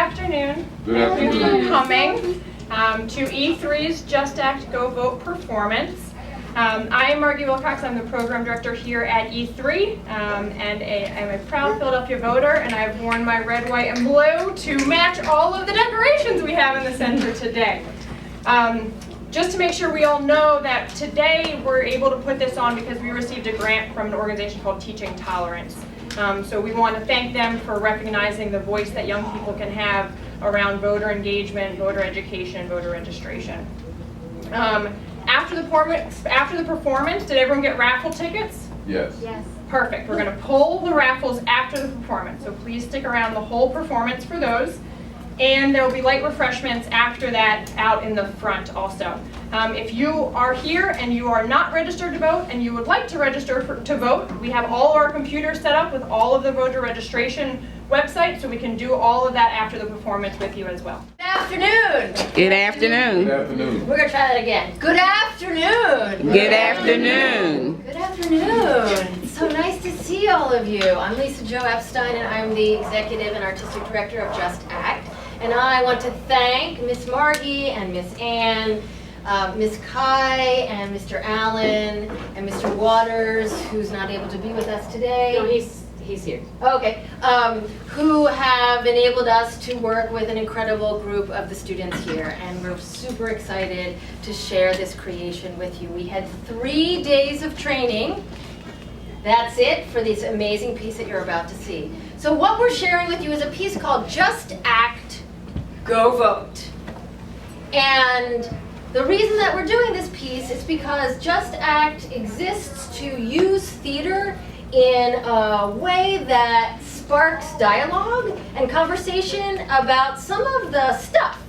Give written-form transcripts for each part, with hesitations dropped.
afternoon. Good afternoon. Thank you for coming to E3's Just Act, Go Vote performance. I am Margie Wilcox. I'm the program director here at E3, and I'm a proud Philadelphia voter, and I've worn my red, white, and blue to match all of the decorations we have in the center today. Just to make sure we all know that today we're able to put this on because we received a grant from an organization called Teaching Tolerance. So we want to thank them for recognizing the voice that young people can have around voter engagement, voter education, voter registration. After the performance, did everyone get raffle tickets? Yes. Yes. Perfect. We're going to pull the raffles after the performance, so please stick around the whole performance for those. And there will be light refreshments after that out in the front also. If you are here and you are not registered to vote and you would like to register to vote, we have all of our computers set up with all of the voter registration websites, so we can do all of that after the performance with you as well. Good afternoon. Good afternoon. Good afternoon. We're going to try that again. Good afternoon. Good afternoon. Good afternoon. It's so nice to see all of you. I'm LisaJo Epstein, and I'm the Executive and Artistic Director of Just Act. And I want to thank Miss Margie and Miss Ann, Miss Kai and Mr. Allen and Mr. Waters, who's not able to be with us today. No, he's here. Okay, who have enabled us to work with an incredible group of the students here, and we're super excited to share this creation with you. We had 3 days of training. That's it for this amazing piece that you're about to see. So what we're sharing with you is a piece called Just Act, Go Vote. And the reason that we're doing this piece is because Just Act exists to use theater in a way that sparks dialogue and conversation about some of the stuff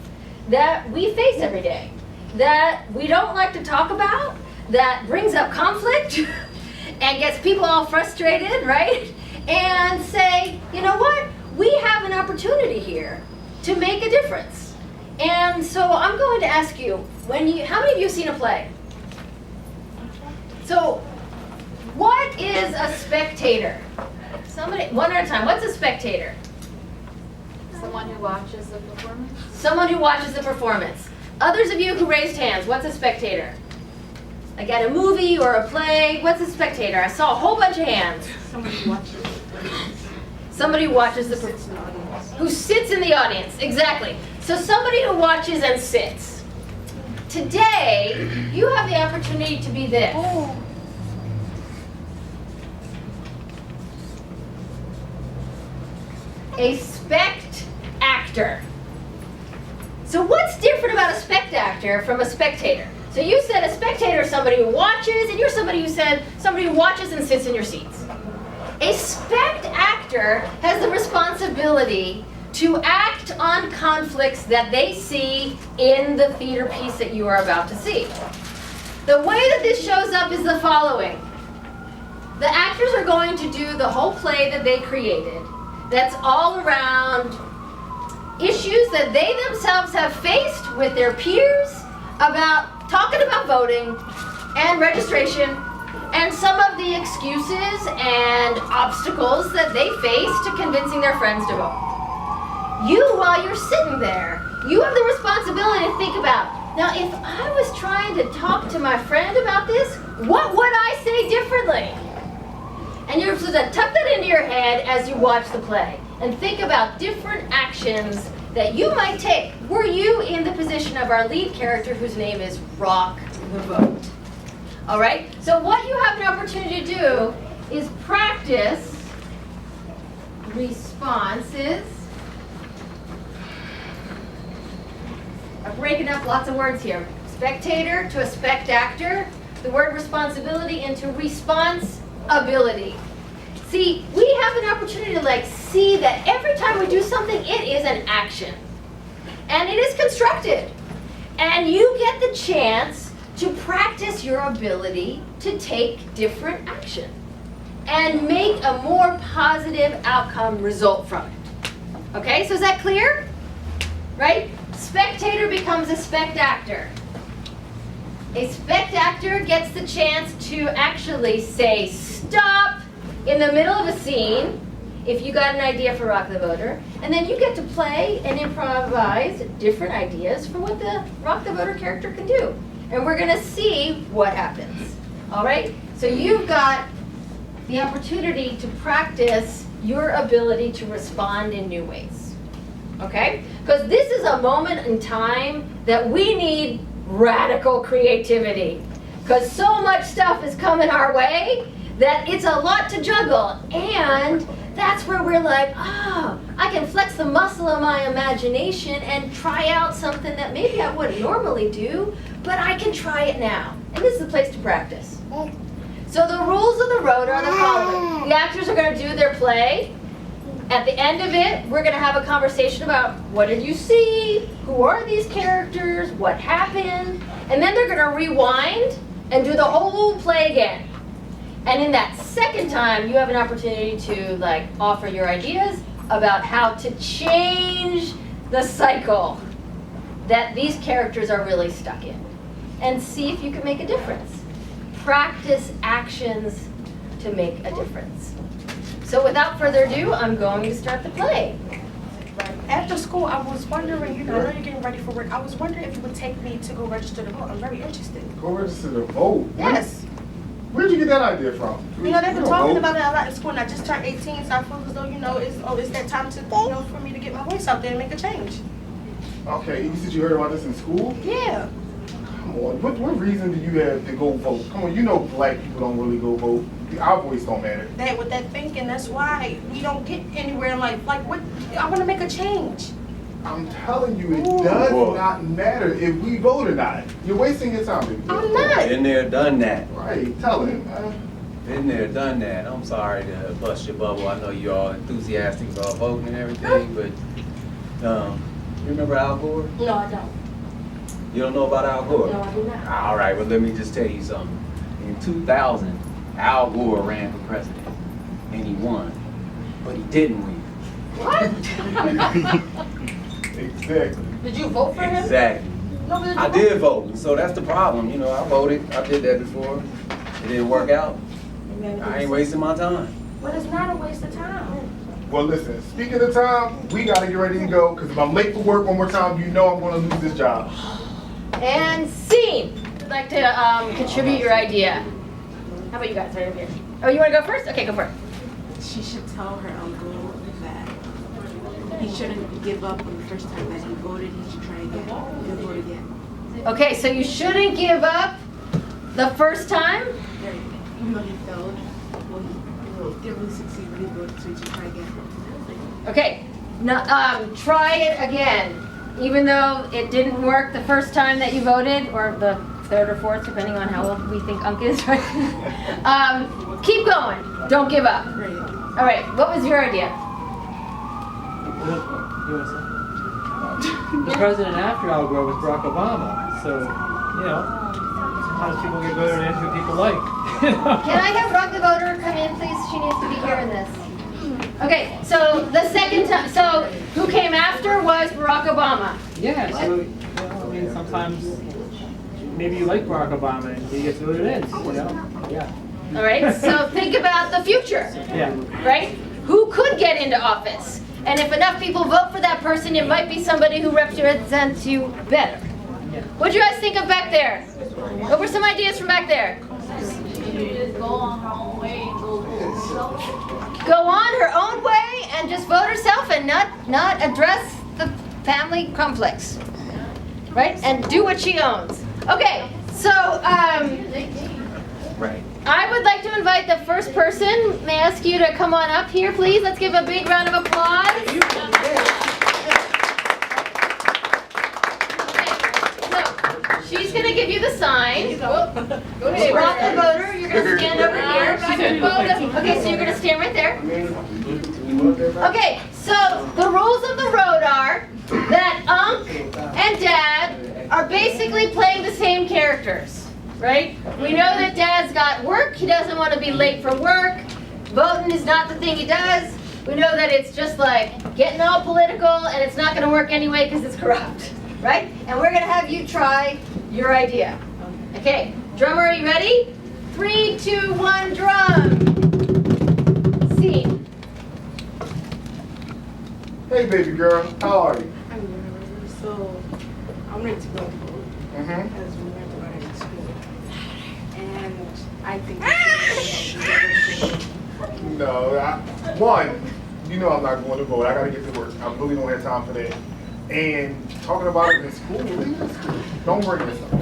that we face every day, that we don't like to talk about, that brings up conflict and gets people all frustrated, right? And say, you know what? We have an opportunity here to make a difference. And so I'm going to ask you, how many of you have seen a play? So, what is a spectator? Somebody, one at a time. What's a spectator? Someone who watches the performance. Someone who watches the performance. Others of you who raised hands, what's a spectator? Like at a movie or a play, what's a spectator? I saw a whole bunch of hands. Someone who watches. Somebody who watches the performance. Who sits in the audience, exactly. So somebody who watches and sits. Today, you have the opportunity to be this. A spect-actor. So what's different about a spect-actor from a spectator? So you said a spectator is somebody who watches, and you're somebody who said somebody who watches and sits in your seats. A spect-actor has the responsibility to act on conflicts that they see in the theater piece that you are about to see. The way that this shows up is the following. The actors are going to do the whole play that they created that's all around issues that they themselves have faced with their peers about talking about voting and registration and some of the excuses and obstacles that they face to convincing their friends to vote. You, while you're sitting there, you have the responsibility to think about, now if I was trying to talk to my friend about this, what would I say differently? And you're supposed to tuck that into your head as you watch the play and think about different actions that you might take were you in the position of our lead character whose name is Rock the Vote. All right? So what you have an opportunity to do is practice responses. I'm breaking up lots of words here. Spectator to a spect-actor, the word responsibility into response-ability. See, we have an opportunity to see that every time we do something, it is an action. And it is constructed. And you get the chance to practice your ability to take different action and make a more positive outcome result from it. Okay, so is that clear? Right? Spectator becomes a spect-actor. A spect-actor gets the chance to actually say stop in the middle of a scene if you got an idea for Rock the Voter, and then you get to play and improvise different ideas for what the Rock the Voter character can do. And we're gonna see what happens, all right? So you've got the opportunity to practice your ability to respond in new ways, okay? Because this is a moment in time that we need radical creativity. Because so much stuff is coming our way that it's a lot to juggle. And that's where we're like, oh, I can flex the muscle of my imagination and try out something that maybe I wouldn't normally do, but I can try it now. And this is the place to practice. So the rules of the road are the following. The actors are going to do their play. At the end of it, we're going to have a conversation about what did you see, who are these characters, what happened, and then they're going to rewind and do the whole play again. And in that second time, you have an opportunity to like offer your ideas about how to change the cycle that these characters are really stuck in, and see if you can make a difference. Practice actions to make a difference. So without further ado, I'm going to start the play. After school, I was wondering, I know you're getting ready for work. I was wondering if you would take me to go register to vote. I'm very interested. Go register to vote? Yes. Where'd you get that idea from? They've been talking about it a lot in school, and I just turned 18, so I feel as though, it's that time to, for me to get my voice out there and make a change. Okay, you said you heard about this in school? Yeah. Come on, what reason do you have to go vote? Come on, black people don't really go vote. Our voice don't matter. With that thinking, that's why we don't get anywhere in life. Like, what? I want to make a change. I'm telling you, it does not matter if we vote or not. You're wasting your time, baby. I'm not. Been there, done that. Right, tell him, man. Been there, done that. I'm sorry to bust your bubble. I know you're all enthusiastic about voting and everything, but you remember Al Gore? No, I don't. You don't know about Al Gore? No, I do not. All right, well, let me just tell you something. In 2000, Al Gore ran for president, and he won, but he didn't win. What? Exactly. Did you vote for him? Exactly. No, but I did vote, so that's the problem. I voted. I did that before. It didn't work out. I ain't wasting my time. But it's not a waste of time. Well, listen, speaking of time, we gotta get ready to go, because if I'm late for work one more time, I'm gonna lose this job. And scene. I'd like to contribute your idea. How about you guys right over here? Oh, you want to go first? Okay, go for it. She should tell her uncle that he shouldn't give up on the first time that he voted. He should try again. He'll vote again. Okay, so you shouldn't give up the first time? Right. Even though he failed, he didn't really succeed when he voted, so he should try again. Okay, now, try it again. Even though it didn't work the first time that you voted, or the third or fourth, depending on how old we think Unc is, right? Keep going. Don't give up. Right. All right, what was your idea? The president after Al Gore was Barack Obama, so, sometimes people get voted in who people like. Can I have Rock the Voter come in, please? She needs to be here in this. Okay, so the second time, so who came after was Barack Obama. Yeah, so, sometimes maybe you like Barack Obama and he gets voted in, Yeah. All right, so think about the future, Yeah. right? Who could get into office? And if enough people vote for that person, it might be somebody who represents you better. What do you guys think of back there? What were some ideas from back there? Go on her own way and go vote herself. Go on her own way and just vote herself and not address the family conflicts, right? And do what she owns. Okay, so Right. I would like to invite the first person. May I ask you to come on up here, please? Let's give a big round of applause. Okay, so she's going to give you the sign. Okay, Rock the Voter, you're going to stand over here. Okay, so you're going to stand right there. Okay, so the rules of the road are that Unc and Dad are basically playing the same characters. Right? We know that Dad's got work. He doesn't want to be late for work. Voting is not the thing he does. We know that it's just like getting all political and it's not going to work anyway because it's corrupt. Right? And we're going to have you try your idea. Okay. Drummer, are you ready? 3, 2, 1, drum. Scene. Hey, baby girl, how are you? So I wanted to go vote Mm-hmm. as we went about it in school. And I think it's No, one, you know I'm not going to vote. I got to get to work. I really don't have time for that. And talking about it in school, leave it in school. Don't bring this up.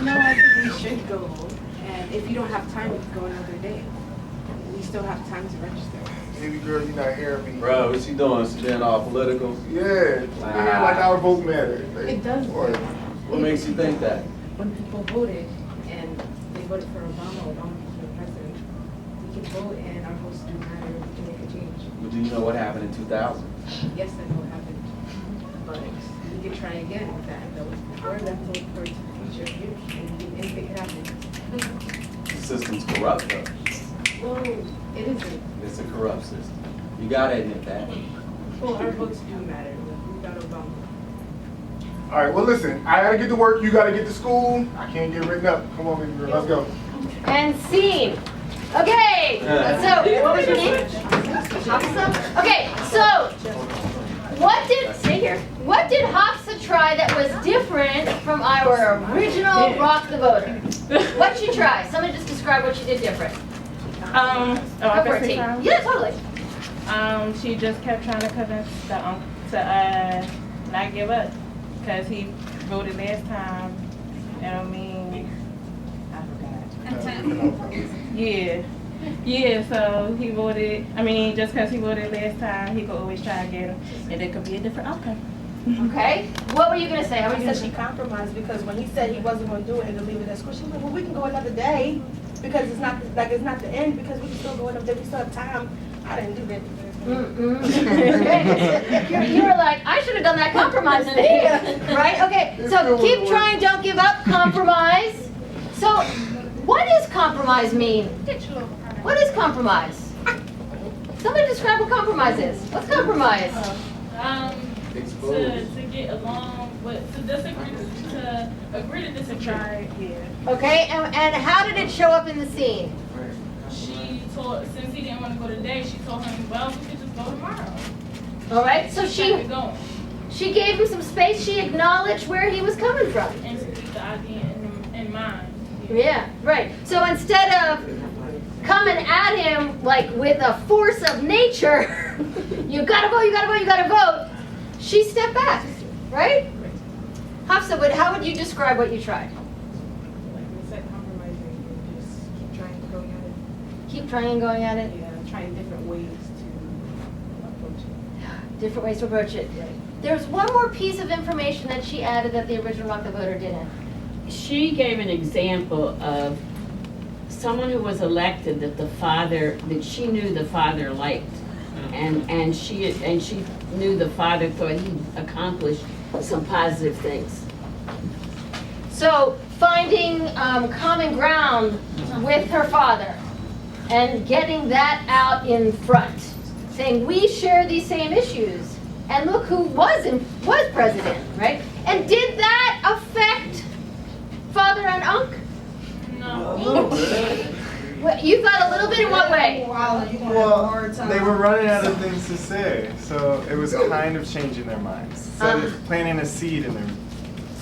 No, I think we should go vote. And if you don't have time, you can go another day. We still have time to register. Baby girl, you're not hearing me. Bro, what she doing? She being all political? Yeah, like our vote matters. It does. What makes you think that? When people voted and they voted for Obama or Obama for the president, we can vote and our votes do matter. We can make a change. Well, do you know what happened in 2000? Yes, I know what happened, but we can try again with that. That was before, let's vote for the future and anything can happen. The system's corrupt, though. Well, it isn't. It's a corrupt system. You gotta admit that. Well, our votes do matter. We got Obama. All right, well, listen, I got to get to work. You got to get to school. I can't get written up. Come on, baby girl, let's go. And scene. Okay, so what was your name? Hafsa? Okay, so stay here. What did Hafsa try that was different from our original Rock the Voter? What'd she try? Somebody just describe what she did different. I Go for it, can say T. something? Yeah, totally. She just kept trying to convince the uncle to not give up, because he voted last time. And I mean, I forgot. Yeah. So he voted. I mean, just because he voted last time, he could always try again, and it could be a different outcome. Okay. What were you gonna say? How were you He gonna said she say? compromised because when he said he wasn't going to do it and to leave it at school, she was like, well, we can go another day because it's not the end because we can still go another day. We still have time. I didn't do that. You were like, I should have done that compromise thing, right? Okay. So keep trying, don't give up. Compromise. So, what does compromise mean? What is compromise? Somebody describe what compromise is. What's compromise? To get along with, to disagree, to agree to disagree. Okay, and how did it show up in the scene? She told, since he didn't want to go today, she told him, well, we could just go tomorrow. All right, so Kept it going. she gave him some space. She acknowledged where he was coming from. And to keep the idea in mind. Yeah, right. So instead of coming at him like with a force of nature, you gotta vote, you gotta vote, you gotta vote, she stepped back, right? Hafsa, how would you describe what you tried? Like we said, compromising and just keep trying to go at it. Keep trying and going at it. Yeah, trying different ways to approach it. Different ways to approach it. There's one more piece of information that she added that the original Rock the Voter didn't. She gave an example of someone who was elected that she knew the father liked. And she knew the father thought he accomplished some positive things. So finding common ground with her father and getting that out in front, saying we share these same issues, and look who was president, right? And did that affect father and unc? No. Well, you thought a little bit in what way? Well, they were running out of things to say, so it was kind of changing their minds. So it's planting a seed in their.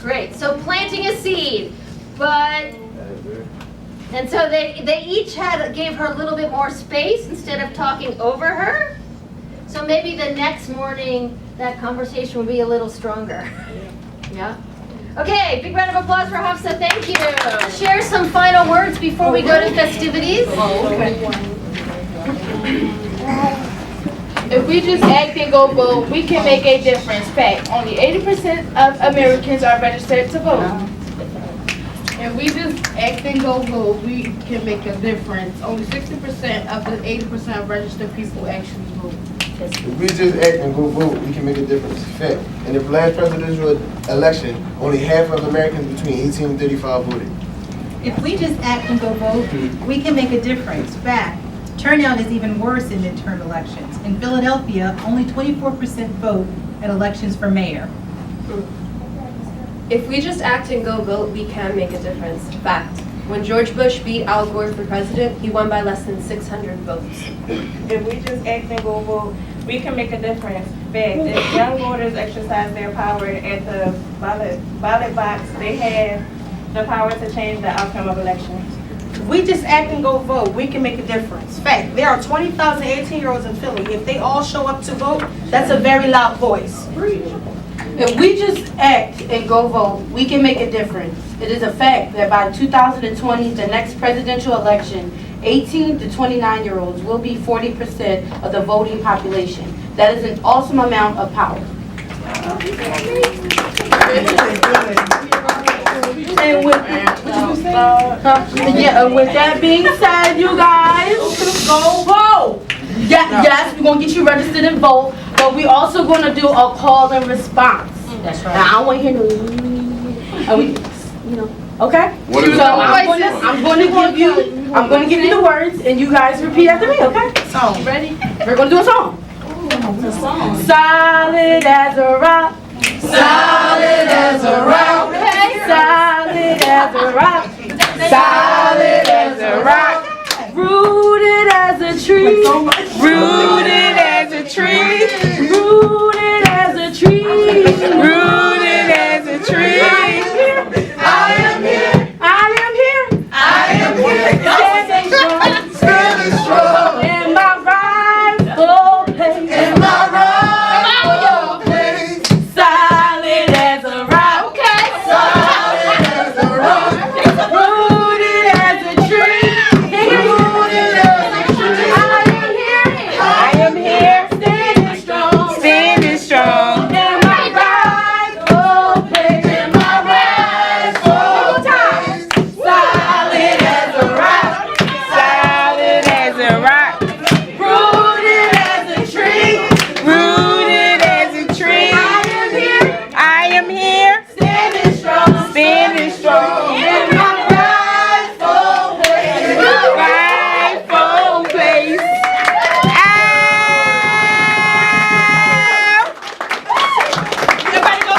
Great. So planting a seed, but and so they each gave her a little bit more space instead of talking over her. So maybe the next morning that conversation will be a little stronger. Yeah. Okay, big round of applause for Hafsa. Thank you. Share some final words before we go to festivities. If we just act and go vote, we can make a difference. Fact, only 80% of Americans are registered to vote. If we just act and go vote, we can make a difference. Only 60% of the 80% of registered people actually vote. If we just act and go vote, we can make a difference. Fact. In the last presidential election, only half of Americans between 18 and 35 voted. If we just act and go vote, we can make a difference. Fact. Turnout is even worse in midterm elections. In Philadelphia, only 24% vote at elections for mayor. If we just act and go vote, we can make a difference. Fact. When George Bush beat Al Gore for president, he won by less than 600 votes. If we just act and go vote, we can make a difference. fact. If young voters exercise their power at the ballot box, they have the power to change the outcome of elections. We just act and go vote. We can make a difference. Fact, there are 20,000 18-year-olds in Philly. If they all show up to vote, that's a very loud voice. If we just act and go vote, we can make a difference. It is a fact that by 2020, the next presidential election, 18 to 29-year-olds will be 40% of the voting population. That is an awesome amount of power. And with that being said, you guys, go vote. Yes, we're gonna get you registered and vote, but we also gonna do a call and response. That's right. Now, I don't want to hear no. Okay. So I'm gonna give you the words, and you guys repeat after me. Okay. Song. Ready? We're gonna do a song. Solid as a rock. Solid as a rock. Solid as a rock. Solid as a rock. Rooted as a tree. Rooted as a tree. Rooted as a tree. Rooted as a tree. I am here. I am here. I am here. Standing strong. In my rightful place. In my rightful place. Solid as a rock. Okay. Solid as a rock. Rooted as a tree. Rooted as a tree. I am here. Standing strong. Standing strong. In my rightful place. In my rightful place. Solid as a rock. Solid as a rock. Rooted as a tree. Rooted as a tree. I am here. I am here. Standing strong. Standing strong. In my rightful place. Rightful place. Everybody go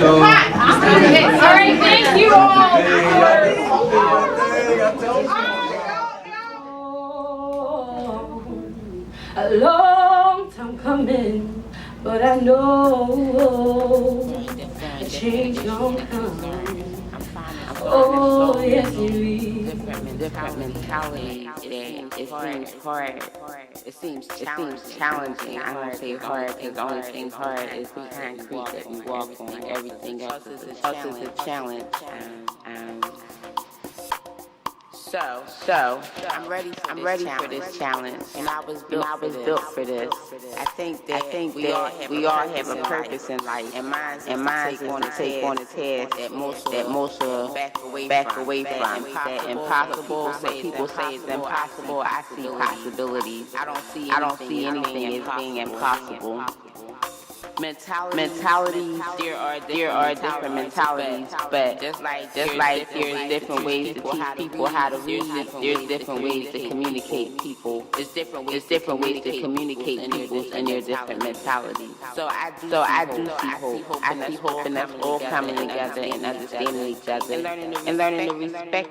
All right, thank you all. A long time coming, but I know a change gonna come. Oh, yes, it is. Different mentality. It seems hard. It seems challenging. I don't say hard because the only thing hard is the concrete that we walk on. Everything else is a challenge. So I'm ready for this challenge, and I was built for this. I think that we all have a purpose in life, and mine's going to take on a task that most back away from. That impossible. People say it's impossible. I see possibilities. I don't see anything as being impossible. Mentalities, there are different mentalities, but just like there's different ways to teach people how to read, there's different ways to communicate people. There's different ways to communicate people and their different mentalities. So I do see hope. I see hope in us all coming together and understanding each other and learning to respect